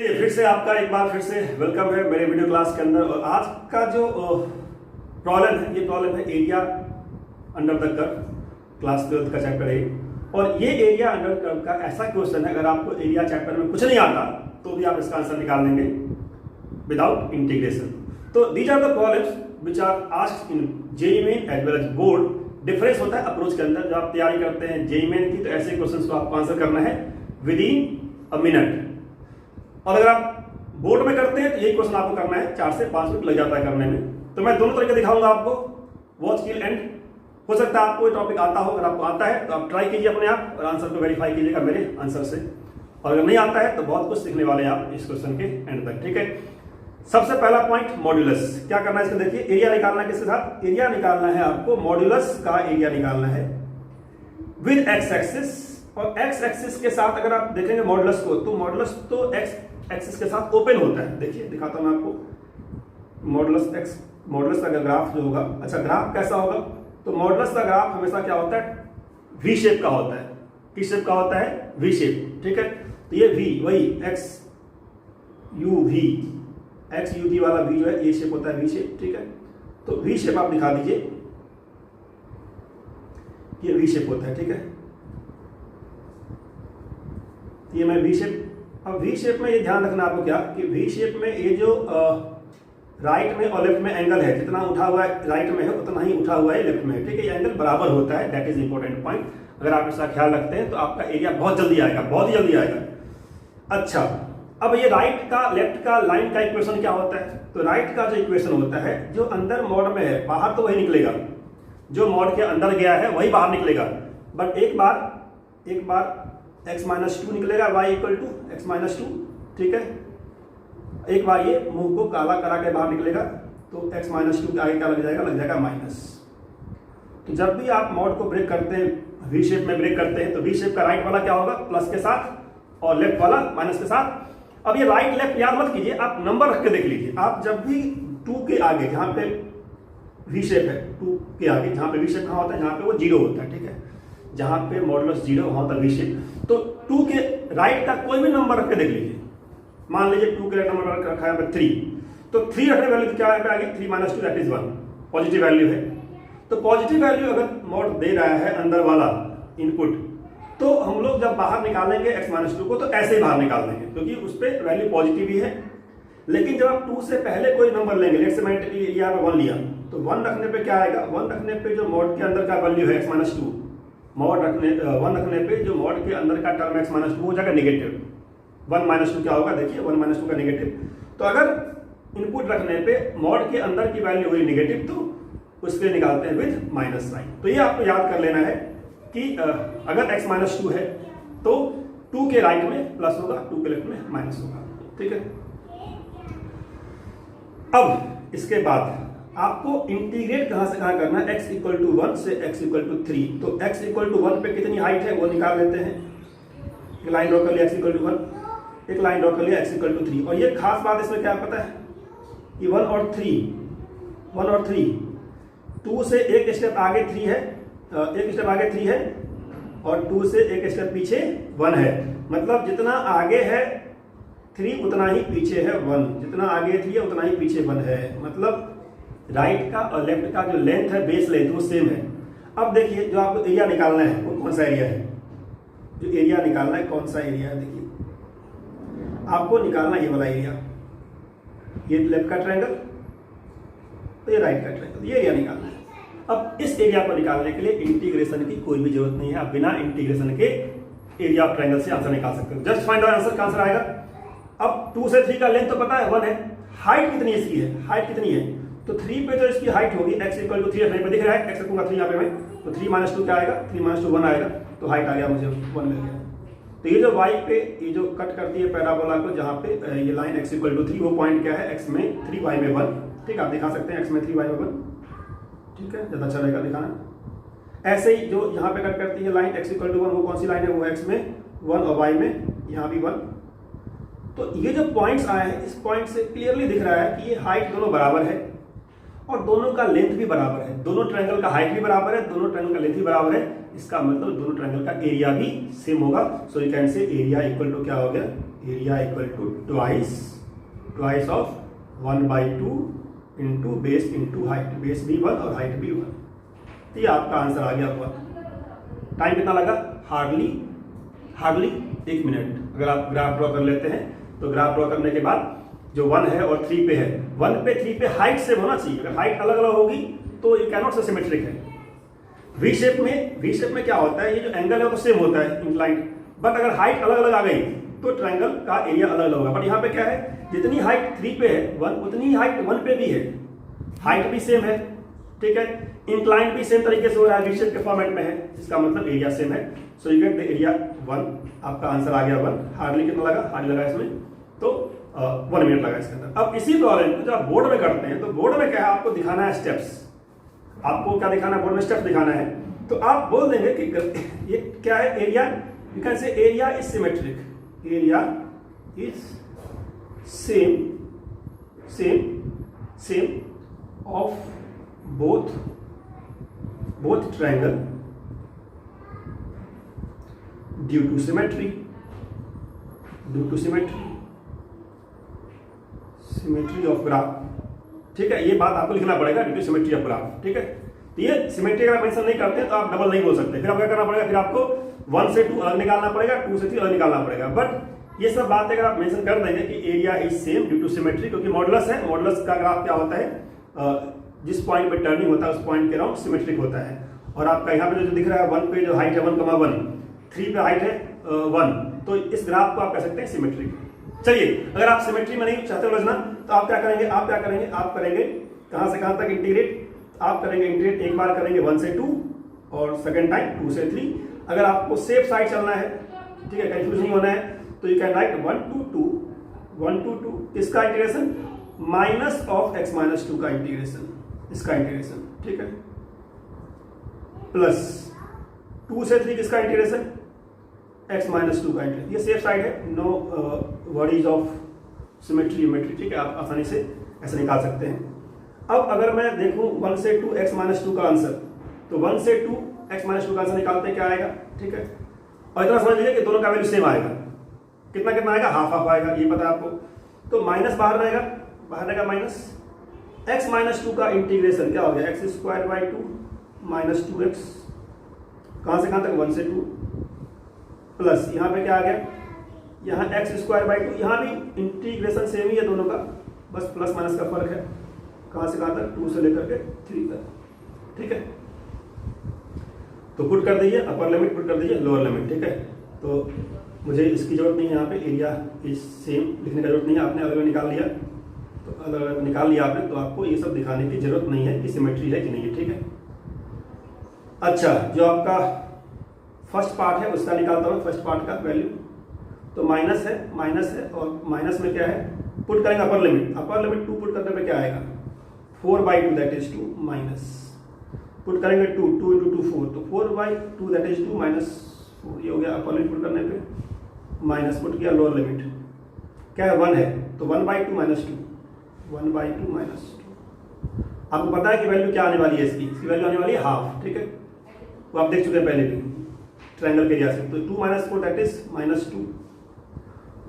फिर से आपका एक बार फिर से वेलकम है मेरे वीडियो क्लास के अंदर। और आज का जो प्रॉब्लम है ये प्रॉब्लम है area under the curve, class 12 का चैप्टर है। और ये एरिया अंडर कर्व का ऐसा क्वेश्चन है, अगर आपको एरिया चैप्टर में कुछ नहीं आता तो भी आप इसका आंसर निकाल लेंगे विदाउट इंटीग्रेशन। तो these are the problems which are asked in JEE Main as well as board. Difference होता है अप्रोच के अंदर। जब आप तैयारी करते हैं जेईई मेन की तो ऐसे क्वेश्चंस को आपको आंसर करना है विद इन अ मिनट, और अगर आप बोर्ड में करते हैं तो यही क्वेश्चन आपको करना है 4 से 5 मिनट लग जाता है करने में। तो मैं दोनों तरीके दिखाऊंगा आपको, वॉच टिल एंड। हो सकता है आपको ये टॉपिक आता हो, अगर आपको आता है तो आप ट्राई कीजिए अपने आप और आंसर को वेरीफाई कीजिएगा मेरे आंसर से, और अगर नहीं आता है तो बहुत कुछ सीखने वाले हैं आप इस क्वेश्चन के एंड तक। ठीक है, सबसे पहला पॉइंट मॉड्यूलस। क्या करना है इसको देखिए, एरिया निकालना है किसके साथ, एरिया निकालना है आपको मॉड्यूलस का एरिया निकालना है विद एक्स एक्सिस। और एक्स एक्सिस के साथ अगर आप देखेंगे मॉड्यूलस को, तो मॉड्यूलस तो एक्स एक्सिस के साथ ओपन होता है। देखिए दिखाता हूं मैं आपको मॉड्यूलस एक्स, मॉड्यूलस का ग्राफ जो होगा। अच्छा, ग्राफ कैसा होगा, तो मॉड्यूलस का ग्राफ हमेशा क्या होता है, वी शेप का होता है। किस शेप का होता है, वी शेप। ठीक है, तो ये वी वही x u v, x u v वाला वी जो है ये शेप होता है, वी शेप। ठीक है, तो वी शेप आप दिखा दीजिए, ये वी शेप होता है। ठीक है, ये मैं वी शेप। अब वी शेप में ये ध्यान रखना आपको क्या कि वी शेप में ये जो राइट में और लेफ्ट में एंगल है, जितना उठा हुआ है राइट में है उतना ही उठा हुआ है लेफ्ट में है। ठीक है, ये एंगल बराबर होता है, दैट इज इंपॉर्टेंट पॉइंट। अगर आप इसका ख्याल रखते हैं तो आपका एरिया बहुत जल्दी आएगा, बहुत ही जल्दी आएगा। अच्छा, अब ये राइट का लेफ्ट का लाइन का इक्वेशन क्या होता है, तो राइट का जो इक्वेशन होता है, जो अंदर मोड में है बाहर तो वही निकलेगा, जो मोड के अंदर गया है वही बाहर निकलेगा। बट एक बार x माइनस 2 निकलेगा, y equal to x minus 2। ठीक है, एक बार ये मुंह को काला करा के बाहर निकलेगा, तो x माइनस 2 के आगे क्या लग जाएगा माइनस। तो जब भी आप मोड को ब्रेक करते हैं, वी शेप में ब्रेक करते हैं, तो वी शेप का राइट वाला क्या होगा, प्लस के साथ, और लेफ्ट वाला माइनस के साथ। अब ये राइट लेफ्ट याद मत कीजिए, आप नंबर रख के देख लीजिए। आप जब भी 2 के आगे, जहां पे वी शेप है, 2 के आगे जहां पे वी शेप कहां होता है, जहां पे वो 0 होता है। ठीक है, जहां पे मॉडुलस 0 वहां होता है वी शेप। तो 2 के राइट का कोई भी नंबर रख के देख लीजिए। मान लीजिए 2 के राइट नंबर रखा है 3, तो 3 रखने वैल्यू क्या है आगे, 3 minus 2 that is 1, positive value है। तो पॉजिटिव वैल्यू अगर मोड दे रहा है अंदर वाला इनपुट, तो हम लोग जब बाहर निकालेंगे x माइनस 2 को तो ऐसे ही बाहर निकाल देंगे, क्योंकि उस पर वैल्यू पॉजिटिव ही है। लेकिन जब आप 2 से पहले कोई नंबर लेंगे, लेट्स से मैंने यहाँ पे 1 लिया, तो 1 रखने पे क्या आएगा, 1 रखने पे जो मोड के अंदर का वैल्यू है x माइनस 2, 1 रखने पे जो मोड के अंदर का टर्म x माइनस 2 हो जाएगा नेगेटिव। 1 माइनस 2 क्या होगा, देखिए 1 माइनस 2 का नेगेटिव। तो अगर इनपुट रखने पे मोड के अंदर की वैल्यू हुई नेगेटिव, तो उसके निकालते हैं विद माइनस साइन। तो ये आपको याद कर लेना है कि अगर x माइनस 2 है तो 2 के राइट में प्लस होगा, 2 के लेफ्ट में माइनस होगा। ठीक है, अब इसके बाद आपको इंटीग्रेट कहां से कहां करना है, x इक्वल टू 1 से x इक्वल टू 3। तो x इक्वल टू 1 पे कितनी हाइट है वो निकाल लेते हैं। एक लाइन ड्रॉ कर लिया x इक्वल टू 1, एक लाइन ड्रॉ कर लिया x इक्वल टू 3। और ये खास बात इसमें क्या पता है कि 1 और 3, 2 से एक स्टेप आगे 3 है, एक स्टेप आगे 3 है, और 2 से एक स्टेप पीछे 1 है। मतलब जितना आगे है 3 उतना ही पीछे है 1, जितना आगे 3 है उतना ही पीछे 1 है। मतलब राइट का और लेफ्ट का जो लेंथ है, बेस लेंथ, वो सेम है। अब देखिए जो आपको एरिया निकालना है वो कौन सा एरिया है, जो एरिया निकालना है कौन सा एरिया है, देखिए आपको निकालना ये वाला एरिया, ये लेफ्ट का ट्रायंगल, तो ये राइट का ट्रायंगल, ये एरिया निकालना है। अब इस एरिया को निकालने के लिए इंटीग्रेशन की कोई भी जरूरत नहीं है, आप बिना इंटीग्रेशन के एरिया ऑफ ट्रायंगल से आंसर निकाल सकते हो। जस्ट फाइंड आउट आंसर, का आंसर आएगा। अब 2 से 3 का लेंथ तो पता है 1 है, हाइट कितनी इसकी है, हाइट कितनी है, तो 3 पे जो इसकी हाइट होगी, x इक्वल टू 3 रखने पे दिख रहा है, x रखूंगा 3 यहाँ पे मैं, तो 3 माइनस 2 क्या आएगा, 3 माइनस 2 1 आएगा, तो हाइट आ गया मुझे 1 मिल गया। तो ये जो y पे ये जो कट करती है पैराबोला को, जहाँ पे ये लाइन x इक्वल टू 3, वो पॉइंट क्या है, x में 3 y में 1। ठीक है, आप दिखा सकते हैं x में 3 y में 1। ठीक है, ज़्यादा अच्छा रहेगा दिखाना। ऐसे ही जो यहाँ पे कट करती है लाइन x इक्वल टू 1, वो कौन सी लाइन है, वो x में 1 और y में यहाँ भी 1। तो ये जो पॉइंट्स आए हैं, इस पॉइंट से क्लियरली दिख रहा है कि ये हाइट दोनों बराबर है और दोनों का लेंथ भी बराबर है। दोनों ट्रायंगल का हाइट भी बराबर है, दोनों ट्रायंगल का लेंथ भी बराबर है। इसका मतलब दोनों ट्रायंगल का एरिया भी सेम होगा। So you can say area equal to क्या हो गया, area equal to twice of 1/2 into base into height, base भी 1 और हाइट भी 1। तो ये आपका आंसर आ गया हुआ। टाइम कितना लगा, हार्डली 1 मिनट। अगर आप ग्राफ ड्रॉ कर लेते हैं तो ग्राफ ड्रॉ करने के बाद जो 1 है और 3 पे है, 1 पे 3 पे हाइट सेम होना चाहिए। अगर हाइट अलग अलग होगी तो ये कैनॉट से सिमेट्रिक है। वी शेप में क्या होता है, ये जो एंगल है वो सेम होता है इंक्लाइंड, बट अगर हाइट अलग अलग आ गई तो ट्रायंगल का एरिया अलग अलग होगा। बट यहाँ पे क्या है, जितनी हाइट 3 पे है 1, उतनी ही हाइट 1 पे भी है, हाइट भी सेम है, ठीक है, इंक्लाइंड भी सेम तरीके से हो रहा है, वी शेप के फॉर्मेट में है, इसका मतलब एरिया सेम है। So you get the area 1, आपका आंसर आ गया 1। हार्डली कितना लगा, हार्डली लगा इसमें तो 1 मिनट लगा इसके अंदर। अब इसी प्रॉब्लम को जब आप बोर्ड में करते हैं तो बोर्ड में क्या है, आपको दिखाना है स्टेप्स। आपको क्या दिखाना है, बोर्ड में स्टेप्स दिखाना है। तो आप बोल देंगे कि ये क्या है, area, you can say area is symmetric, area is same of both triangle due to symmetry of graph, ठीक है। ये बात आपको लिखना पड़ेगा, due to symmetry of graph, ठीक है। तो ये सिमेट्री अगर मेंशन नहीं करते तो आप डबल नहीं बोल सकते, फिर आपको क्या करना पड़ेगा, फिर आपको 1 से 2 अलग निकालना पड़ेगा, 2 से 3 अलग निकालना पड़ेगा। बट ये सब बात अगर आप मेंशन कर देंगे कि area is same due to symmetry, क्योंकि मॉडुलस है, मॉडुलस का ग्राफ क्या होता है, जिस पॉइंट पे टर्निंग होता है उस पॉइंट के अराउंड सिमेट्रिक होता है। और आपका यहाँ पे जो दिख रहा है 1 पे जो हाइट है 1,1, 3 पे हाइट है 1, तो इस ग्राफ को आप कह सकते हैं सिमेट्रिक। चलिए, अगर आप सिमेट्री में नहीं चाहते समझना तो आप क्या करेंगे, आप करेंगे कहाँ से कहाँ तक इंटीग्रेट, आप करेंगे इंटीग्रेट, एक बार करेंगे 1 से 2 और सेकेंड टाइम 2 से 3। अगर आपको सेफ साइड चलना है, ठीक है, कंफ्यूज नहीं होना है, तो यू कैन राइट 1 to 2 इसका इंटीग्रेशन माइनस ऑफ x - 2 का इंटीग्रेशन, इसका इंटीग्रेशन, ठीक है, प्लस 2 से 3 किसका इंटीग्रेशन, x - 2 का इंटीग्रेशन। ये सेफ साइड है, नो वरीज ऑफ सिमेट्री, ठीक है, आप आसानी से ऐसे निकाल सकते हैं। अब अगर मैं देखूं 1 से 2 x - 2 का आंसर, तो 1 से 2 x - 2 का आंसर निकालते क्या आएगा, ठीक है। और इतना समझ लीजिए कि दोनों का वैल्यू सेम आएगा, कितना आएगा, हाफ आएगा, ये पता है आपको। तो माइनस बाहर रहेगा माइनस, x - 2 का इंटीग्रेशन क्या हो गया, x² - 2x, कहां से कहां तक, 1 से 2, प्लस यहाँ पे क्या आ गया, यहाँ x²/2, यहाँ भी इंटीग्रेशन सेम ही है दोनों का, बस प्लस माइनस का फर्क है, कहां से कहां तक, 2 से लेकर के 3 तक, ठीक है। तो पुट कर दीजिए, अपर लिमिट पुट कर दीजिए, लोअर लिमिट, ठीक है। तो मुझे इसकी जरूरत नहीं है, यहाँ पे एरिया इज सेम लिखने का जरूरत नहीं है, आपने अलग निकाल लिया, तो अलग निकाल लिया आपने, तो आपको ये सब दिखाने की जरूरत नहीं है कि सिमेट्री है कि नहीं है, ठीक है। अच्छा, जो आपका फर्स्ट पार्ट है उसका निकालता हूँ, फर्स्ट पार्ट का वैल्यू, तो माइनस है और माइनस में क्या है, पुट करेंगे अपर लिमिट 2 पुट करने पे क्या आएगा, 4/2 दैट इज 2 माइनस, पुट करेंगे 2 × 2 4, तो 4/2 दैट इज 2 माइनस 4, ये हो गया अपर लिमिट पुट करने पे, माइनस पुट किया लोअर लिमिट, क्या है 1 है, तो 1/2 माइनस 2, 1/2 माइनस 2। आपको पता है कि वैल्यू क्या आने वाली है, इसकी वैल्यू आने वाली है हाफ, ठीक है, वो आप देख चुके हैं पहले भी ट्रायंगल के एरिया से। तो 2 - 4 दैट इज -2,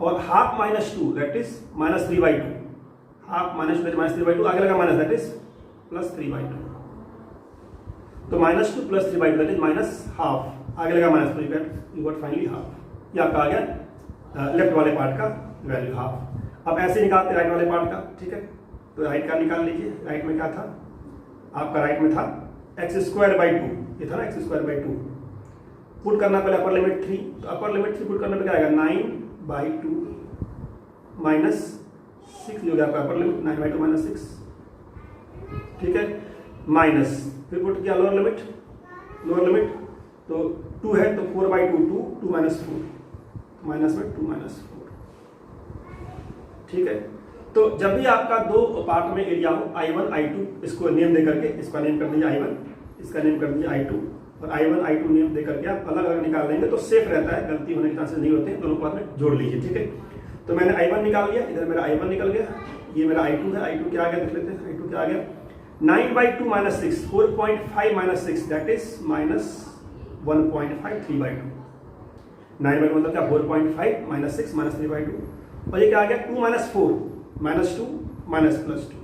और हाफ -2 दैट इज -3/2, हाफ -2 -3/2, आगे लगा माइनस दैट इज +3/2, तो -2 + 3/2 दैट इज -हाफ, आगे लगा माइनस, तो यू गॉट फाइनली हाफ। ये आपका आ गया लेफ्ट वाले पार्ट का वैल्यू हाफ। अब ऐसे निकालते राइट वाले पार्ट का, ठीक है। तो राइट का निकाल लीजिए, राइट में क्या था आपका, राइट में था x²/2, ये था ना x²/2, पुट करना पहले अपर लिमिट 3, तो अपर लिमिट 3 पुट करने पे क्या आएगा, 9/2 माइनस 6, जो गया आपका अपर लिमिट 9/2 - 6, ठीक है, माइनस, फिर पुट किया लोअर लिमिट, तो 2 है तो 4/2 2 - 4, माइनस में 2 - 4, ठीक है। तो जब भी आपका दो पार्ट में एरिया हो, I1 I2, इसको नेम दे करके, इसका नेम कर दीजिए I1, इसका नेम कर दीजिए I2, और I1 I2 नेम दे करके आप अलग अलग निकाल लेंगे तो सेफ रहता है, गलती होने के चांसेस नहीं होते, दोनों को आपने जोड़ लीजिए, ठीक है। तो मैंने I1 निकाल लिया, इधर मेरा I1 निकल गया, ये मेरा I2 है, I2 क्या आ गया देख लेते हैं, I2 क्या आ गया, 9/2 - 6, 4.5 - 6 दैट इज 1.5 3/2। 9/2 मतलब क्या 4.5 -6 -3/2 और ये क्या आ गया 2 - 4 -2 +2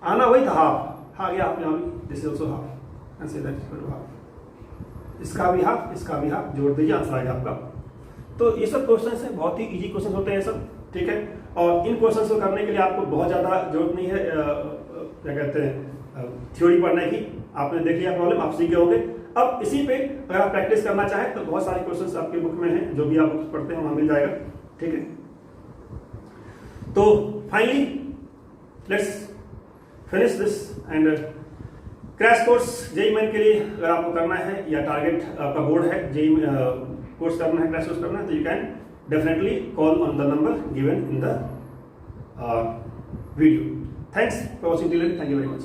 आना वही था हाफ आ गया आप यहाँ भी this is also half and say that is half इसका भी हाफ जोड़ दीजिए आंसर आ गया आपका। तो ये सब क्वेश्चन है बहुत ही इजी क्वेश्चन होते हैं सब ठीक है और इन क्वेश्चन को करने के लिए आपको बहुत ज़्यादा जरूरत नहीं है क्या कहते हैं थ्योरी पढ़ने की। आपने देख लिया प्रॉब्लम आप सीख गए होंगे। अब इसी पे अगर आप प्रैक्टिस करना चाहें तो बहुत सारे क्वेश्चंस आपके बुक में हैं जो भी आप बुक्स पढ़ते हैं वहाँ मिल जाएगा ठीक है। तो finally let's finish this and crash course JEE main के लिए अगर आपको करना है या टारगेट आपका बोर्ड है जेईई कोर्स करना है क्रैश कोर्स करना है तो you can definitely call on the number given in the video. Thanks for watching till and thank you very much.